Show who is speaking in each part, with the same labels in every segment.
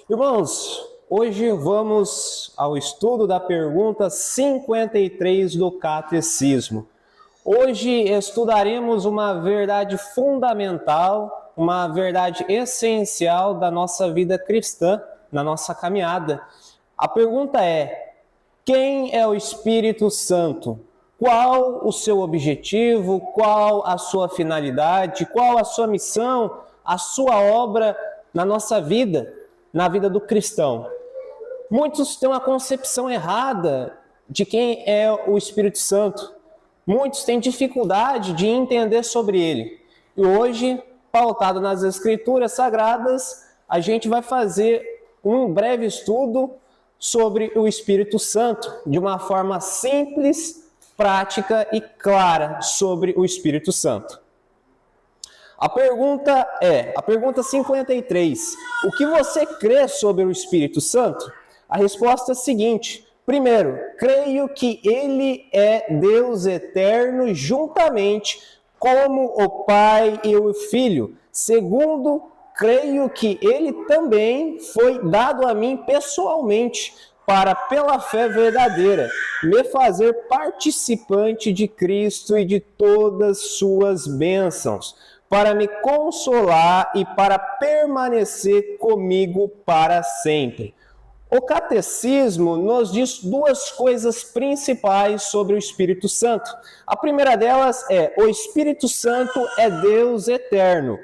Speaker 1: Irmãos, hoje vamos ao estudo da pergunta 53 do Catecismo. Hoje estudaremos uma verdade fundamental, uma verdade essencial da nossa vida cristã, na nossa caminhada. A pergunta é: quem é o Espírito Santo? Qual o seu objetivo? Qual a sua finalidade? Qual a sua missão? A sua obra na nossa vida? Na vida do cristão. Muitos têm uma concepção errada de quem é o Espírito Santo. Muitos têm dificuldade de entender sobre ele. E hoje, pautado nas Escrituras Sagradas, a gente vai fazer um breve estudo sobre o Espírito Santo, de uma forma simples, prática e clara sobre o Espírito Santo. A pergunta 53, o que você crê sobre o Espírito Santo? A resposta é a seguinte: primeiro, creio que ele é Deus eterno juntamente como o Pai e o Filho. Segundo, creio que ele também foi dado a mim pessoalmente para, pela fé verdadeira, me fazer participante de Cristo e de todas suas bênçãos, para me consolar e para permanecer comigo para sempre. O Catecismo nos diz duas coisas principais sobre o Espírito Santo. A primeira delas é: o Espírito Santo é Deus eterno,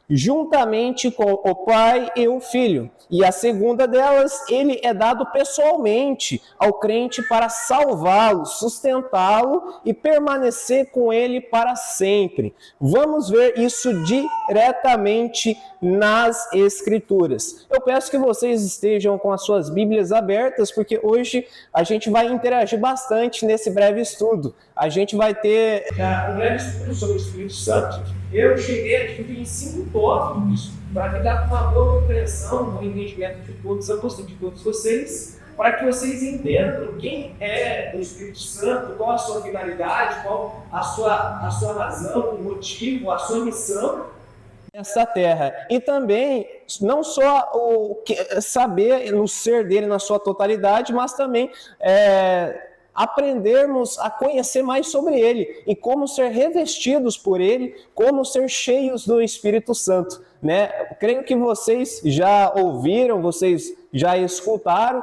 Speaker 1: juntamente com o Pai e o Filho. E a segunda delas, ele é dado pessoalmente ao crente para salvá-lo, sustentá-lo e permanecer com ele para sempre. Vamos ver isso diretamente nas Escrituras. Eu peço que vocês estejam com as suas Bíblias abertas, porque hoje a gente vai interagir bastante nesse breve estudo. A gente vai ter um breve estudo sobre o Espírito Santo. Eu cheguei aqui em 5 tópicos para dar uma boa compreensão, um entendimento de todos vocês, para que vocês entendam quem é o Espírito Santo, qual a sua finalidade, qual a sua razão, o motivo, a sua missão nessa terra. E também, não só saber no ser dele na sua totalidade, mas também aprendermos a conhecer mais sobre ele e como ser revestidos por ele, como ser cheios do Espírito Santo, né? Creio que vocês já ouviram, vocês já escutaram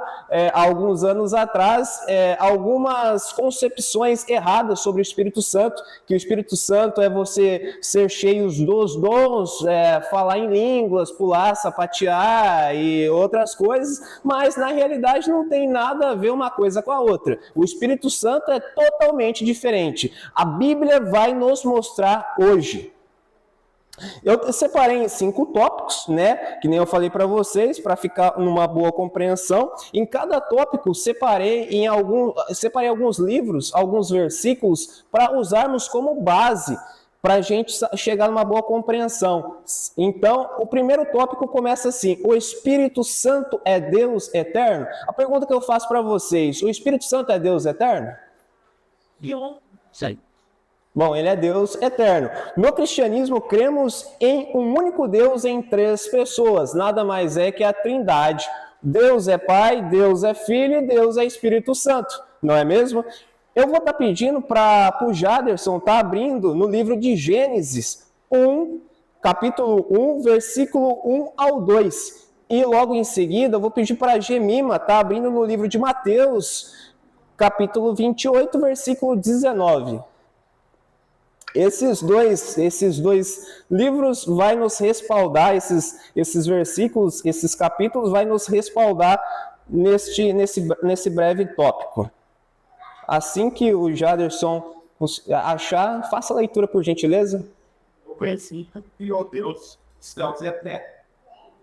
Speaker 1: há alguns anos atrás algumas concepções erradas sobre o Espírito Santo, que o Espírito Santo é você ser cheio dos dons, falar em línguas, pular, sapatear e outras coisas, mas na realidade não tem nada a ver uma coisa com a outra. O Espírito Santo é totalmente diferente. A Bíblia vai nos mostrar hoje. Eu separei em 5 tópicos, né? Que nem eu falei para vocês, para ficar numa boa compreensão. Em cada tópico separei alguns livros, alguns versículos para usarmos como base para a gente chegar numa boa compreensão. Então, o primeiro tópico começa assim: o Espírito Santo é Deus eterno? A pergunta que eu faço para vocês: o Espírito Santo é Deus eterno?
Speaker 2: Eu sei.
Speaker 1: Bom, ele é Deus eterno. No cristianismo, cremos em um único Deus em 3 pessoas. Nada mais é que a Trindade. Deus é Pai, Deus é Filho e Deus é Espírito Santo. Não é mesmo? Eu vou estar pedindo para o Jaderson estar abrindo no livro de Gênesis 1, capítulo 1, versículo 1 ao 2. E logo em seguida, eu vou pedir para a Gemima estar abrindo no livro de Mateus, capítulo 28, versículo 19. Esses dois livros vai nos respaldar, esses versículos, esses capítulos vai nos respaldar nesse breve tópico. Assim que o Jaderson achar, faça a leitura por gentileza.
Speaker 2: O princípio criou Deus, céus e a terra.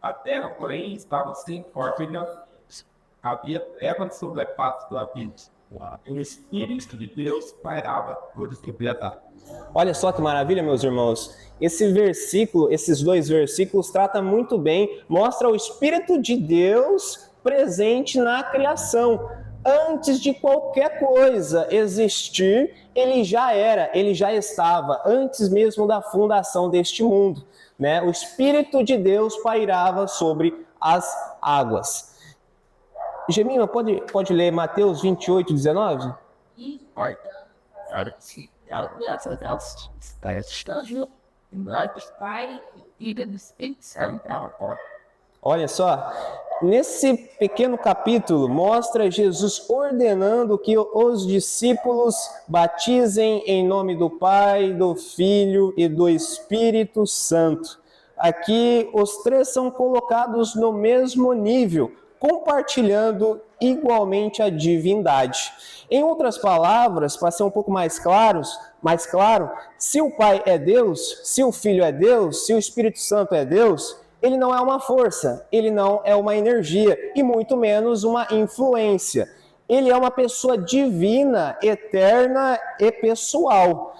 Speaker 2: A terra, porém, estava sem forma, havia trevas sobre a face do abismo. O Espírito de Deus pairava sobre a terra.
Speaker 1: Olha só que maravilha, meus irmãos. Esses 2 versículos tratam muito bem, mostra o Espírito de Deus presente na criação. Antes de qualquer coisa existir, ele já estava, antes mesmo da fundação deste mundo, né? O Espírito de Deus pairava sobre águas. Gemima, pode ler Mateus 28, 19? Olha só, nesse pequeno capítulo mostra Jesus ordenando que os discípulos batizem em nome do Pai, do Filho e do Espírito Santo. Aqui os três são colocados no mesmo nível, compartilhando igualmente a divindade. Em outras palavras, para ser um pouco mais claro, se o Pai é Deus, se o Filho é Deus, se o Espírito Santo é Deus, ele não é uma força, ele não é uma energia e muito menos uma influência. Ele é uma pessoa divina, eterna e pessoal.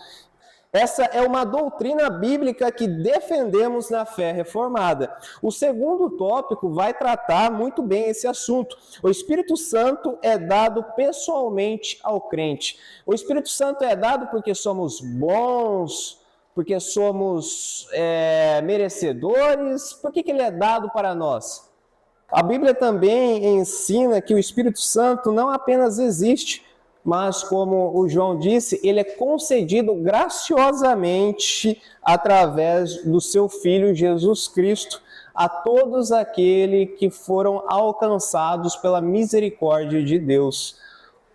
Speaker 1: Essa é uma doutrina bíblica que defendemos na fé reformada. O segundo tópico vai tratar muito bem esse assunto. O Espírito Santo é dado pessoalmente ao crente. O Espírito Santo é dado porque somos bons, porque somos merecedores. Por que ele é dado para nós? A Bíblia também ensina que o Espírito Santo não apenas existe, mas, como o João disse, ele é concedido graciosamente através do seu Filho Jesus Cristo a todos aqueles que foram alcançados pela misericórdia de Deus,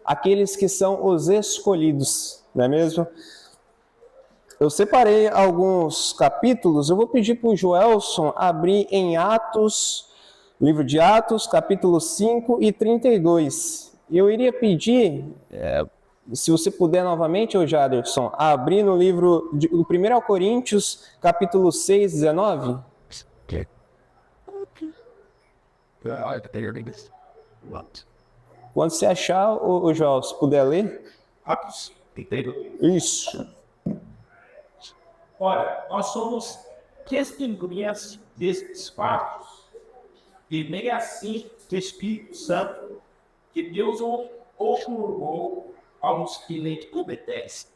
Speaker 1: aqueles que são os escolhidos, não é mesmo? Eu separei alguns capítulos, eu vou pedir para o Joelson abrir em Atos, livro de Atos, capítulo 5 e 32. Eu iria pedir, se você puder novamente, Jaderson, abrir no livro do 1 Coríntios, capítulo 6, 19. Quando você achar, o Joel, se puder ler.
Speaker 2: Atos, inteiro.
Speaker 1: Isso.
Speaker 2: Ora, nós somos testemunhas destes fatos, e nem assim o Espírito Santo que Deus outorgou aos que lhe obedecem.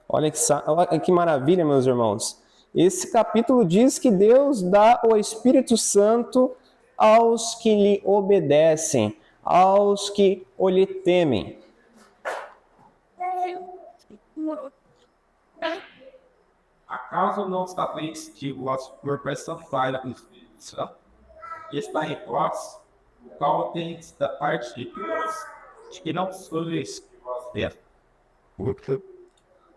Speaker 1: Olha que maravilha, meus irmãos. Esse capítulo diz que Deus dá o Espírito Santo aos que lhe obedecem, aos que o lhe temem.
Speaker 2: Acaso não sabeis que o vosso corpo é santuário do Espírito Santo? E está em vós, o qual tendes da parte de Deus, de que não sois vós.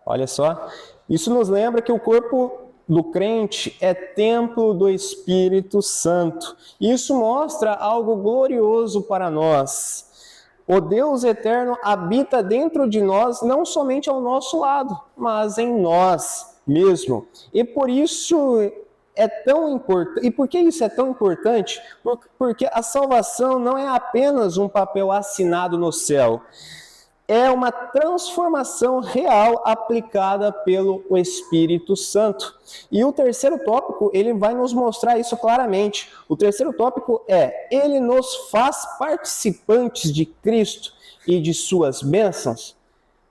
Speaker 1: Olha só, isso nos lembra que o corpo do crente é templo do Espírito Santo. Isso mostra algo glorioso para nós. O Deus eterno habita dentro de nós, não somente ao nosso lado, mas em nós mesmo. E por isso é tão importante. E por que isso é tão importante? Porque a salvação não é apenas um papel assinado no céu. É uma transformação real aplicada pelo Espírito Santo. E o terceiro tópico, ele vai nos mostrar isso claramente. O terceiro tópico ele nos faz participantes de Cristo e de suas bênçãos.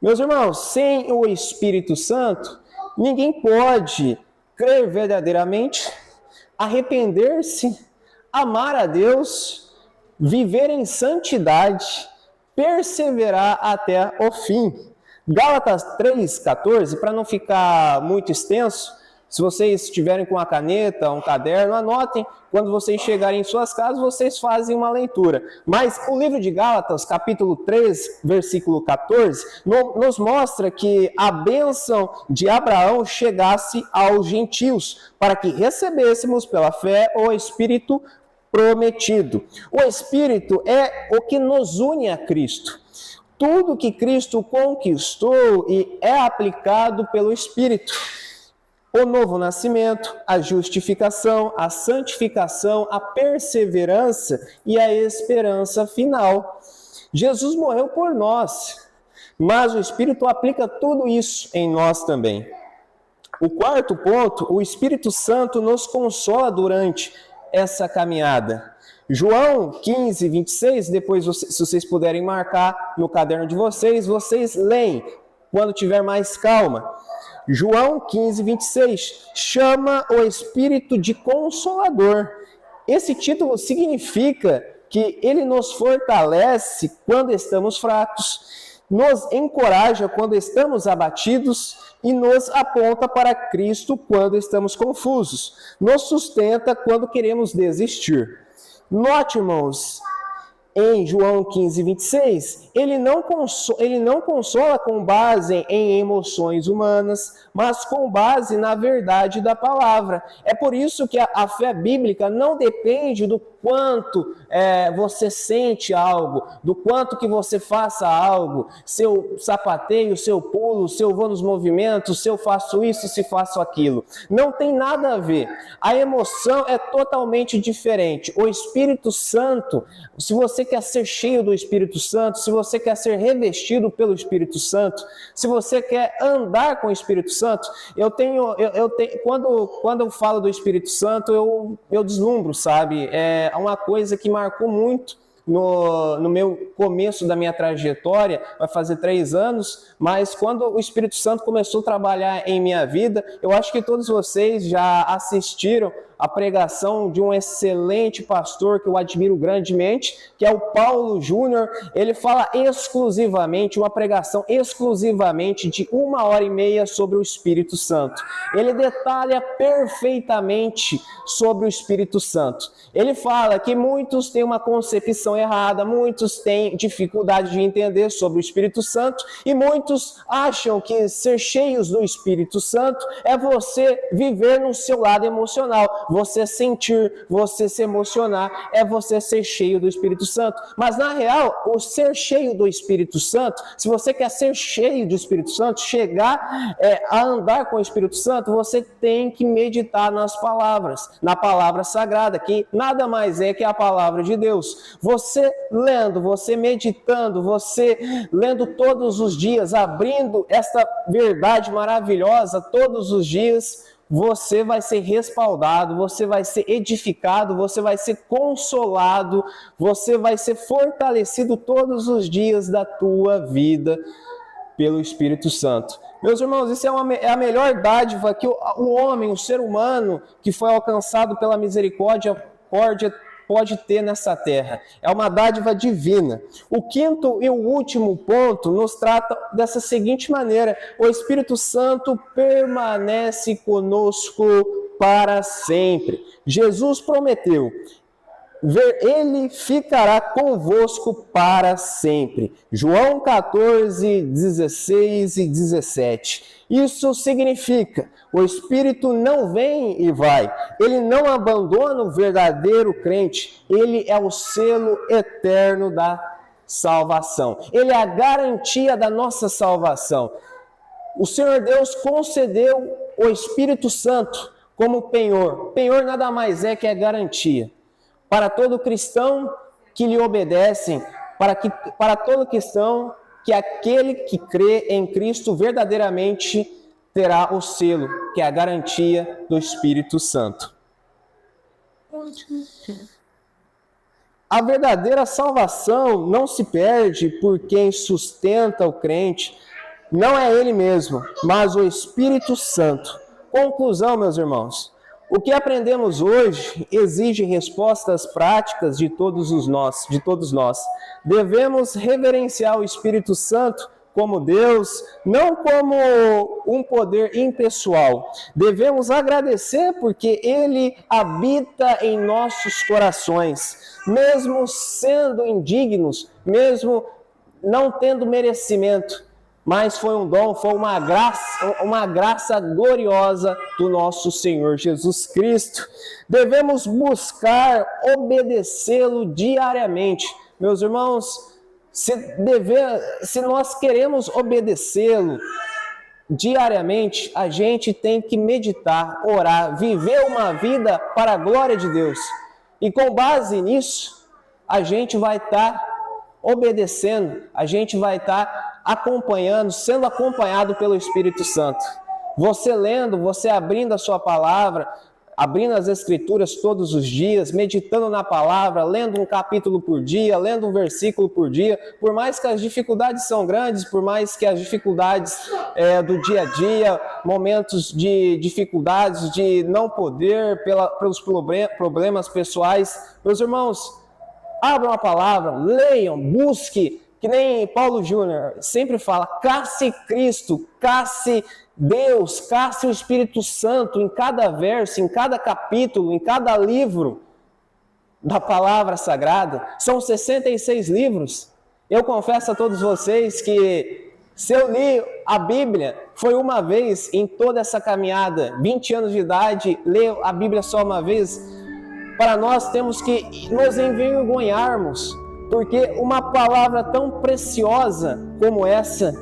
Speaker 1: Meus irmãos, sem o Espírito Santo, ninguém pode crer verdadeiramente, arrepender-se, amar a Deus, viver em santidade, perseverar até o fim. Gálatas 3,14, para não ficar muito extenso, se vocês estiverem com uma caneta, um caderno, anotem. Quando vocês chegarem em suas casas, vocês fazem uma leitura. Mas o livro de Gálatas, capítulo 3, versículo 14, nos mostra que a bênção de Abraão chegasse aos gentios, para que recebêssemos pela fé o Espírito prometido. O Espírito é o que nos une a Cristo. Tudo que Cristo conquistou e é aplicado pelo Espírito. O novo nascimento, a justificação, a santificação, a perseverança e a esperança final. Jesus morreu por nós, mas o Espírito aplica tudo isso em nós também. O quarto ponto, o Espírito Santo nos consola durante essa caminhada. João 15, 26, depois se vocês puderem marcar no caderno de vocês leem quando tiver mais calma. João 15, 26, chama o Espírito de Consolador. esse título significa que ele nos fortalece quando estamos fracos, nos encoraja quando estamos abatidos e nos aponta para Cristo quando estamos confusos, nos sustenta quando queremos desistir. Note, irmãos, em João 15, 26, ele não consola com base em emoções humanas, mas com base na verdade da palavra. É por isso que a fé bíblica não depende do quanto você sente algo, do quanto que você faça algo, se eu sapateio, se eu pulo, se eu vou nos movimentos, se eu faço isso, se faço aquilo. Não tem nada a ver. A emoção é totalmente diferente. O Espírito Santo, se você quer ser cheio do Espírito Santo, se você quer ser revestido pelo Espírito Santo, se você quer andar com o Espírito Santo, quando eu falo do Espírito Santo, eu deslumbro, sabe? É uma coisa que marcou muito no meu começo da minha trajetória, vai fazer 3 anos, mas quando o Espírito Santo começou a trabalhar em minha vida, eu acho que todos vocês já assistiram a pregação de um excelente pastor que eu admiro grandemente, que é o Paulo Júnior. Ele fala exclusivamente, uma pregação exclusivamente de 1h30 sobre o Espírito Santo. Ele detalha perfeitamente sobre o Espírito Santo. Ele fala que muitos têm uma concepção errada, muitos têm dificuldade de entender sobre o Espírito Santo e muitos acham que ser cheios do Espírito Santo é você viver no seu lado emocional, você sentir, você se emocionar, é você ser cheio do Espírito Santo. Mas na real, o ser cheio do Espírito Santo, se você quer ser cheio do Espírito Santo, chegar a andar com o Espírito Santo, você tem que meditar nas palavras, na palavra sagrada, que nada mais é que a palavra de Deus. Você lendo, você meditando, você lendo todos os dias, abrindo esta verdade maravilhosa todos os dias, você vai ser respaldado, você vai ser edificado, você vai ser consolado, você vai ser fortalecido todos os dias da tua vida pelo Espírito Santo. Meus irmãos, isso é a melhor dádiva que o homem, o ser humano que foi alcançado pela misericórdia pode ter nessa terra. É uma dádiva divina. O quinto e o último ponto nos trata dessa seguinte maneira: o Espírito Santo permanece conosco para sempre. Jesus prometeu: ele ficará convosco para sempre. João 14, 16 e 17. Isso significa, o Espírito não vem e vai. Ele não abandona o verdadeiro crente. Ele é o selo eterno da salvação. Ele é a garantia da nossa salvação. O Senhor Deus concedeu o Espírito Santo como penhor. Penhor nada mais é que a garantia para todo cristão que lhe obedecem, para todo cristão que aquele que crê em Cristo verdadeiramente terá o selo, que é a garantia do Espírito Santo. A verdadeira salvação não se perde por quem sustenta o crente, não é ele mesmo, mas o Espírito Santo. Conclusão, meus irmãos. O que aprendemos hoje exige respostas práticas de todos nós. Devemos reverenciar o Espírito Santo como Deus, não como um poder impessoal. Devemos agradecer porque Ele habita em nossos corações, mesmo sendo indignos, mesmo não tendo merecimento. Mas foi um dom, foi uma graça gloriosa do nosso Senhor Jesus Cristo. Devemos buscar obedecê-lo diariamente. Meus irmãos, se nós queremos obedecê-lo diariamente, a gente tem que meditar, orar, viver uma vida para a glória de Deus. E com base nisso, a gente vai estar obedecendo, a gente vai estar acompanhando, sendo acompanhado pelo Espírito Santo. Você lendo, você abrindo a sua palavra, abrindo as Escrituras todos os dias, meditando na palavra, lendo um capítulo por dia, lendo um versículo por dia, por mais que as dificuldades são grandes, por mais que as dificuldades do dia a dia, momentos de dificuldades, de não poder, pelos problemas pessoais, meus irmãos, abram a palavra, leiam, busque, que nem Paulo Júnior sempre fala, casse Cristo, casse Deus, casse o Espírito Santo em cada verso, em cada capítulo, em cada livro da palavra sagrada. São 66 livros. Eu confesso a todos vocês que se eu li a Bíblia, foi uma vez em toda essa caminhada, 20 anos de idade, ler a Bíblia só uma vez. Para nós temos que nos envergonharmos, porque uma palavra tão preciosa como essa,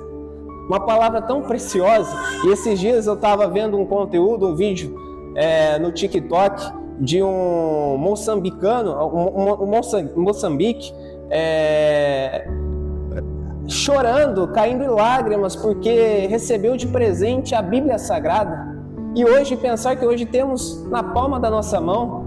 Speaker 1: uma palavra tão preciosa, e esses dias eu estava vendo um conteúdo, um vídeo no TikTok de um moçambicano, Moçambique, chorando, caindo em lágrimas, porque recebeu de presente a Bíblia Sagrada. E hoje, pensar que hoje temos na palma da nossa mão,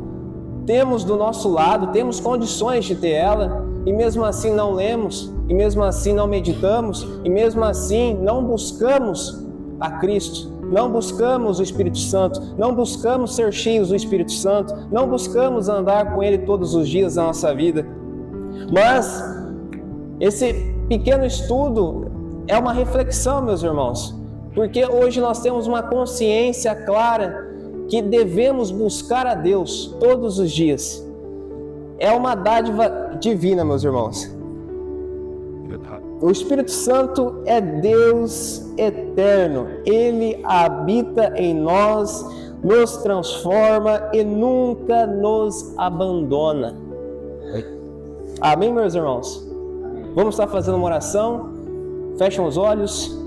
Speaker 1: temos do nosso lado, temos condições de ter ela, e mesmo assim não lemos, e mesmo assim não meditamos, e mesmo assim não buscamos a Cristo, não buscamos o Espírito Santo, não buscamos ser cheios do Espírito Santo, não buscamos andar com Ele todos os dias da nossa vida. Mas esse pequeno estudo é uma reflexão, meus irmãos, porque hoje nós temos uma consciência clara que devemos buscar a Deus todos os dias. É uma dádiva divina, meus irmãos. O Espírito Santo é Deus eterno. Ele habita em nós, nos transforma e nunca nos abandona. Amém, meus irmãos? Vamos estar fazendo uma oração. Fechem os olhos.